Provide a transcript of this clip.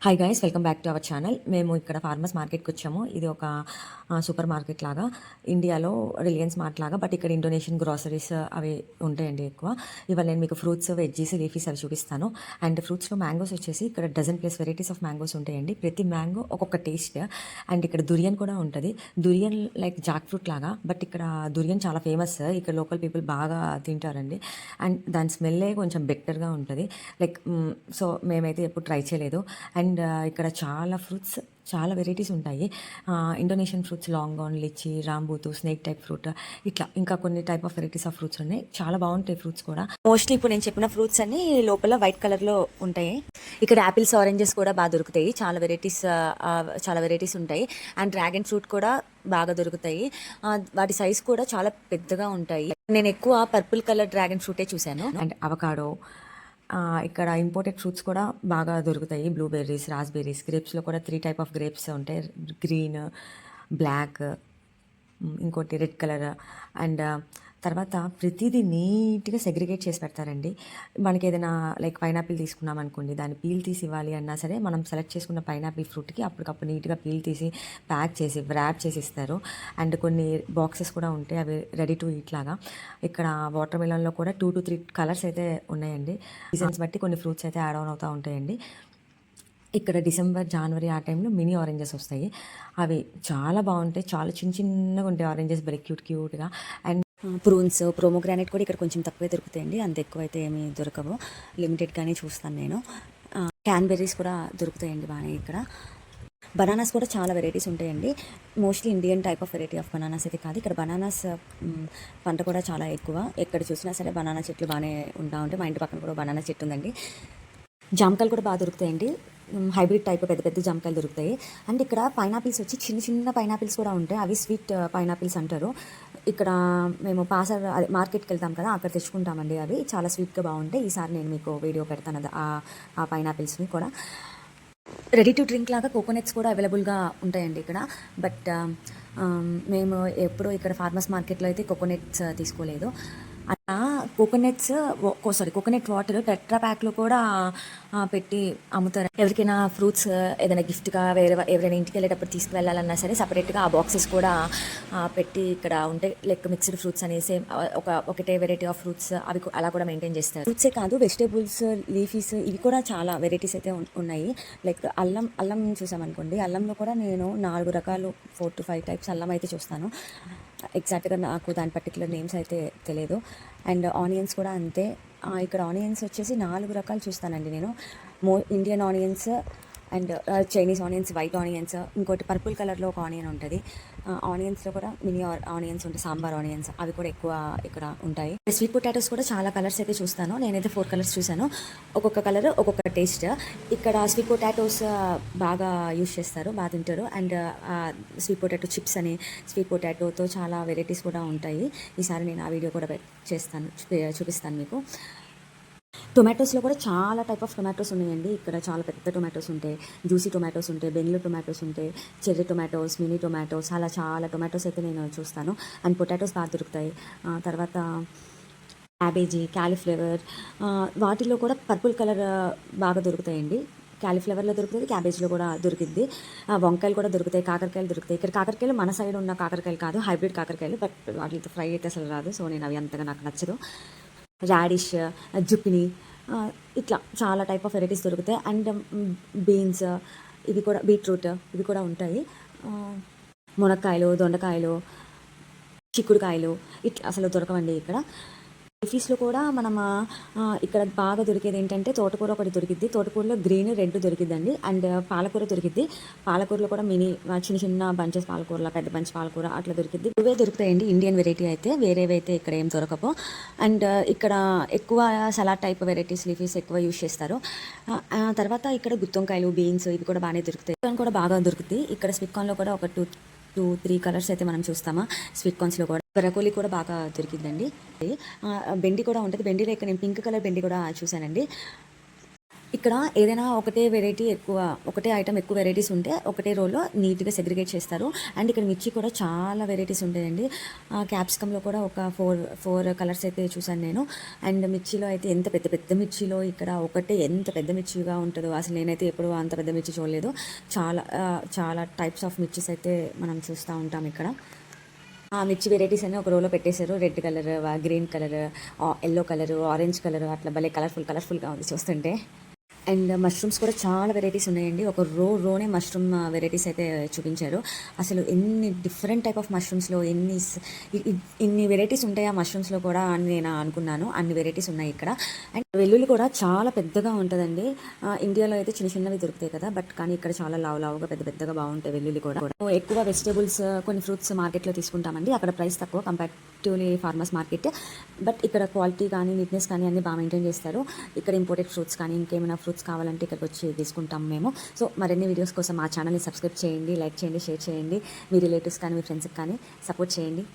Hi guys, welcome back to our channel. మేము ఇక్కడ farmers మార్కెట్కి వచ్చాము. ఇది ఒక సూపర్ మార్కెట్ లాగా, ఇండియాలో రిలయన్స్ మార్ట్ లాగా, బట్ ఇక్కడ ఇండోనేషియన్ గ్రాసరీస్ అవి ఉంటాయండి ఎక్కువ. ఇవాళ నేను మీకు ఫ్రూట్స్, వెజ్జీస్, లీఫీస్ అవి చూపిస్తాను. అండ్ ఫ్రూట్స్లో మ్యాంగోస్ వచ్చేసి ఇక్కడ dozen plus varieties of mangoes ఉంటాయండి. ప్రతి మ్యాంగో ఒక్కొక్క టేస్ట్. అండ్ ఇక్కడ దురియన్ కూడా ఉంటుంది. దురియన్ లైక్ జాక్ ఫ్రూట్ లాగా, బట్ ఇక్కడ దురియన్ చాలా ఫేమస్. ఇక్కడ లోకల్ పీపుల్ బాగా తింటారండి. అండ్ దాని స్మెల్లే కొంచెం బెటర్గా ఉంటుంది. లైక్ సో మేమైతే ఎప్పుడు ట్రై చేయలేదు. అండ్ ఇక్కడ చాలా వెరైటీస్ ఉంటాయి. Indonesian fruits, longan, lychee, rambutan, snake type fruit, ఇట్లా ఇంకా కొన్ని type of varieties of fruits ఉన్నాయి. చాలా బాగుంటాయి ఫ్రూట్స్ కూడా. మోస్ట్లీ ఇప్పుడు నేను చెప్పిన ఫ్రూట్స్ అన్ని లోపల వైట్ కలర్లో ఉంటాయి. ఇక్కడ యాపిల్స్, ఆరెంజెస్ కూడా బాగా దొరుకుతాయి. చాలా వెరైటీస్ ఉంటాయి. అండ్ డ్రాగన్ ఫ్రూట్ కూడా బాగా దొరుకుతాయి. వాటి సైజ్ కూడా చాలా పెద్దగా ఉంటాయి. నేను ఎక్కువ పర్పుల్ కలర్ డ్రాగన్ ఫ్రూటే చూశాను. అండ్ అవకాడో, ఇక్కడ ఇంపోర్టెడ్ ఫ్రూట్స్ కూడా బాగా దొరుకుతాయి. బ్లూబెర్రీస్, రాస్బెర్రీస్, గ్రేప్స్లో కూడా 3 టైప్ ఆఫ్ గ్రేప్స్ ఉంటాయి. గ్రీన్, బ్లాక్, ఇంకోటి రెడ్ కలర్. అండ్ తర్వాత ప్రతిదీ నీట్గా సెగ్రిగేట్ చేసి పెడతారండి. మనకి ఏదైనా లైక్ పైనాపిల్ తీసుకున్నాం అనుకోండి, దాన్ని పీల్ తీసి ఇవ్వాలి అన్నా సరే మనం సెలెక్ట్ చేసుకున్న పైనాపిల్ ఫ్రూట్కి అప్పటికప్పుడు నీట్గా పీల్ తీసి ప్యాక్ చేసి ర్యాప్ చేసి ఇస్తారు. అండ్ కొన్ని బాక్సెస్ కూడా ఉంటాయి, అవి రెడీ టు ఈట్ లాగా. ఇక్కడ వాటర్ మిలన్లో కూడా 2 to 3 కలర్స్ అయితే ఉన్నాయండి. సీజన్స్ బట్టి కొన్ని ఫ్రూట్స్ అయితే యాడ్ ఆన్ అవుతూ ఉంటాయండి. ఇక్కడ డిసెంబర్, జనవరి ఆ టైంలో మినీ ఆరెంజెస్ వస్తాయి. అవి చాలా బాగుంటాయి. చాలా చిన్నగా ఉంటాయి ఆరెంజెస్, వెరీ క్యూట్గా. అండ్ ప్రూన్స్, ప్రోమోగ్రానైట్ కూడా ఇక్కడ కొంచెం తక్కువే దొరుకుతాయండి. అంత ఎక్కువ అయితే ఏమీ దొరకవు, లిమిటెడ్గానే చూస్తాను నేను. క్యాన్బెర్రీస్ కూడా దొరుకుతాయండి బాగానే ఇక్కడ. బనానాస్ కూడా చాలా వెరైటీస్ ఉంటాయండి. Mostly Indian type of variety of bananas అయితే కాదు, ఇక్కడ బనానాస్ పంట కూడా చాలా ఎక్కువ. ఎక్కడ చూసినా సరే బనానా చెట్లు బాగానే ఉంటాయి. మా ఇంటి పక్కన కూడా బనానా చెట్టు ఉందండి. జామకాయలు కూడా బాగా దొరుకుతాయండి. హైబ్రిడ్ టైప్ పెద్ద పెద్ద జామకాయలు దొరుకుతాయి. అండ్ ఇక్కడ పైనాపిల్స్ వచ్చి చిన్న చిన్న పైనాపిల్స్ కూడా ఉంటాయి. అవి స్వీట్ పైనాపిల్స్ అంటారు. ఇక్కడ మేము మార్కెట్కి వెళ్తాం కదా, అక్కడ తెచ్చుకుంటామండి. అవి చాలా స్వీట్గా బాగుంటాయి. ఈసారి నేను మీకు వీడియో పెడతాను ఆ పైనాపిల్స్ని కూడా. రెడీ టు డ్రింక్ లాగా కోకోనట్స్ కూడా అవైలబుల్గా ఉంటాయండి ఇక్కడ. బట్ మేము ఎప్పుడూ ఇక్కడ ఫార్మర్స్ మార్కెట్లో అయితే కోకోనట్స్ తీసుకోలేదు. అలా కోకోనట్ వాటర్ టెట్రా ప్యాక్లో కూడా పెట్టి అమ్ముతారు. ఎవరికైనా ఫ్రూట్స్ ఏదైనా గిఫ్ట్గా ఎవరైనా ఇంటికి వెళ్ళేటప్పుడు తీసుకువెళ్ళాలన్నా సరే సపరేట్గా ఆ బాక్సెస్ కూడా పెట్టి ఇక్కడ ఉంటాయి. లైక్ మిక్స్డ్ ఫ్రూట్స్ అనేసి ఒకటే వెరైటీ ఆఫ్ ఫ్రూట్స్ అవి అలా కూడా మెయింటైన్ చేస్తారు. ఫ్రూట్సే కాదు, వెజిటేబుల్స్, లీఫీస్ ఇవి కూడా చాలా వెరైటీస్ అయితే ఉన్నాయి. లైక్ అల్లం చూసామనుకోండి, అల్లంలో కూడా నేను 4 రకాలు, 4 to 5 టైప్స్ అల్లం అయితే చూస్తాను. ఎగ్జాక్ట్గా నాకు దాని పర్టికులర్ నేమ్స్ అయితే తెలియదు. అండ్ ఆనియన్స్ కూడా అంతే. ఇక్కడ ఆనియన్స్ వచ్చేసి 4 రకాలు చూస్తానండి నేను. Indian onions and Chinese onions, white onions, ఇంకోటి పర్పుల్ కలర్లో ఒక ఆనియన్ ఉంటుంది. ఆనియన్స్లో కూడా మినీ ఆనియన్స్ ఉంటాయి, సాంబార్ ఆనియన్స్, అవి కూడా ఎక్కువ ఇక్కడ ఉంటాయి. స్వీట్ పొటాటోస్ కూడా చాలా కలర్స్ అయితే చూస్తాను. నేనైతే 4 కలర్స్ చూశాను. ఒక్కొక్క కలర్ ఒక్కొక్క టేస్ట్. ఇక్కడ స్వీట్ పొటాటోస్ బాగా యూస్ చేస్తారు, బాగా తింటారు. అండ్ స్వీట్ పొటాటో చిప్స్ అని స్వీట్ పొటాటోతో చాలా వెరైటీస్ కూడా ఉంటాయి. ఈసారి నేను ఆ వీడియో కూడా చూపిస్తాను మీకు. టొమాటోస్లో కూడా చాలా టైప్ ఆఫ్ టొమాటోస్ ఉన్నాయండి. ఇక్కడ చాలా పెద్ద టొమాటోస్ ఉంటాయి, జ్యూసీ టొమాటోస్ ఉంటాయి, బెంగళూరు టొమాటోస్ ఉంటాయి, చెర్రీ టొమాటోస్, మినీ టొమాటోస్, అలా చాలా టొమాటోస్ అయితే నేను చూస్తాను. అండ్ పొటాటోస్ బాగా దొరుకుతాయి. తర్వాత క్యాబేజీ, క్యాలీఫ్లవర్, వాటిలో కూడా పర్పుల్ కలర్ బాగా దొరుకుతాయండి. క్యాలీఫ్లవర్లో దొరుకుతుంది, క్యాబేజ్లో కూడా దొరికింది. వంకాయలు కూడా దొరుకుతాయి, కాకరకాయలు దొరుకుతాయి. ఇక్కడ కాకరకాయలు మన సైడ్ ఉన్న కాకరకాయలు కాదు, హైబ్రిడ్ కాకరకాయలు. బట్ వాటితో ఫ్రై అయితే అసలు రాదు, సో నేను అవి అంతగా నాకు నచ్చదు. రాడిష్, జుకినీ, ఇట్లా చాలా టైప్ ఆఫ్ వెరైటీస్ దొరుకుతాయి. అండ్ బీన్స్, ఇవి కూడా, బీట్రూట్ ఇవి కూడా ఉంటాయి. మునక్కాయలు, దొండకాయలు, చిక్కుడుకాయలు ఇట్లా అసలు దొరకవండి ఇక్కడ. లీఫీస్లో కూడా మనం ఇక్కడ బాగా దొరికేది ఏంటంటే తోటకూర ఒకటి దొరికిద్ది. తోటకూరలో గ్రీన్, రెడ్ దొరికిద్దండి. అండ్ పాలకూర దొరికిద్ది. పాలకూరలో కూడా చిన్న చిన్న బంచెస్ పాలకూరల, పెద్ద బంచ్ పాలకూర అట్లా దొరికిద్ది. ఇవే దొరుకుతాయండి ఇండియన్ వెరైటీ అయితే, వేరేవైతే ఇక్కడ ఏం దొరకవు. అండ్ ఇక్కడ ఎక్కువ సలాడ్ టైప్ వెరైటీస్, లీఫీస్ ఎక్కువ యూజ్ చేస్తారు. తర్వాత ఇక్కడ గుత్తొంకాయలు, బీన్స్ ఇవి కూడా బాగానే దొరుకుతాయి. కూడా బాగా దొరుకుతాయి. ఇక్కడ స్వీట్ కార్న్లో కూడా ఒక 2-3 కలర్స్ అయితే మనం చూస్తామా. స్వీట్ కార్న్స్లో కూడా బ్రకోలీ కూడా బాగా దొరికిందండి. బెండి కూడా ఉంటుంది. బెండిలో ఇక్కడ నేను పింక్ కలర్ బెండి కూడా చూశానండి. ఇక్కడ ఏదైనా ఒకటే వెరైటీ ఒకటే ఐటెం ఎక్కువ వెరైటీస్ ఉంటే ఒకటే రోలో నీట్‌గా సెగ్రిగేట్ చేస్తారు. అండ్ ఇక్కడ మిర్చి కూడా చాలా వెరైటీస్ ఉంటాయండి. క్యాప్సికమ్‌లో కూడా ఒక 4 కలర్స్ అయితే చూసాను నేను. అండ్ మిర్చిలో అయితే ఎంత పెద్ద పెద్ద మిర్చిలో ఇక్కడ ఒకటే ఎంత పెద్ద మిర్చిగా ఉంటదో అసలు నేనైతే ఎప్పుడూ అంత పెద్ద మిర్చి చూడలేదు. చాలా టైప్స్ ఆఫ్ మిర్చీస్ అయితే మనం చూస్తా ఉంటాం ఇక్కడ. ఆ మిర్చి వెరైటీస్ అన్నీ ఒక రోలో పెట్టేశారు. Red colour, green colour, yellow colour, orange colour అట్లా భలే కలర్‌ఫుల్‌గా ఉంది చూస్తుంటే. అండ్ మష్రూమ్స్ కూడా చాలా వెరైటీస్ ఉన్నాయండి. ఒక రోనే మష్రూమ్ వెరైటీస్ అయితే చూపించారు. అసలు ఎన్ని డిఫరెంట్ టైప్ ఆఫ్ మష్రూమ్స్‌లో ఇన్ని వెరైటీస్ ఉంటాయా మష్రూమ్స్‌లో కూడా అని నేను అనుకున్నాను. అన్ని వెరైటీస్ ఉన్నాయి ఇక్కడ. అండ్ వెల్లుల్లి కూడా చాలా పెద్దగా ఉంటదండి. ఇండియాలో అయితే చిన్న చిన్నవి దొరుకుతాయి కదా! కానీ ఇక్కడ చాలా లావుగా పెద్ద పెద్దగా బాగుంటాయి వెల్లుల్లి కూడా. ఎక్కువ వెజిటబుల్స్ కొన్ని ఫ్రూట్స్ మార్కెట్‌లో తీసుకుంటామండి. అక్కడ ప్రైస్ తక్కువ కంపారిటివ్‌లీ ఫార్మర్స్ మార్కెట్. బట్ ఇక్కడ క్వాలిటీ కానీ, నీట్‌నెస్ కానీ అన్నీ బాగా మెయింటైన్ చేస్తారు. ఇక్కడ ఇంపోర్టెడ్ ఫ్రూట్స్ కానీ ఇంకేమైనా ఫ్రూట్స్ కావాలంటే ఇక్కడికి వచ్చి తీసుకుంటాం మేము. సో మరిన్ని వీడియోస్ కోసం మా ఛానల్ని సబ్స్క్రైబ్ చేయండి, లైక్ చేయండి, షేర్ చేయండి. మీ రిలేటివ్స్ కానీ మీ ఫ్రెండ్స్కి కానీ సపోర్ట్ చేయండి.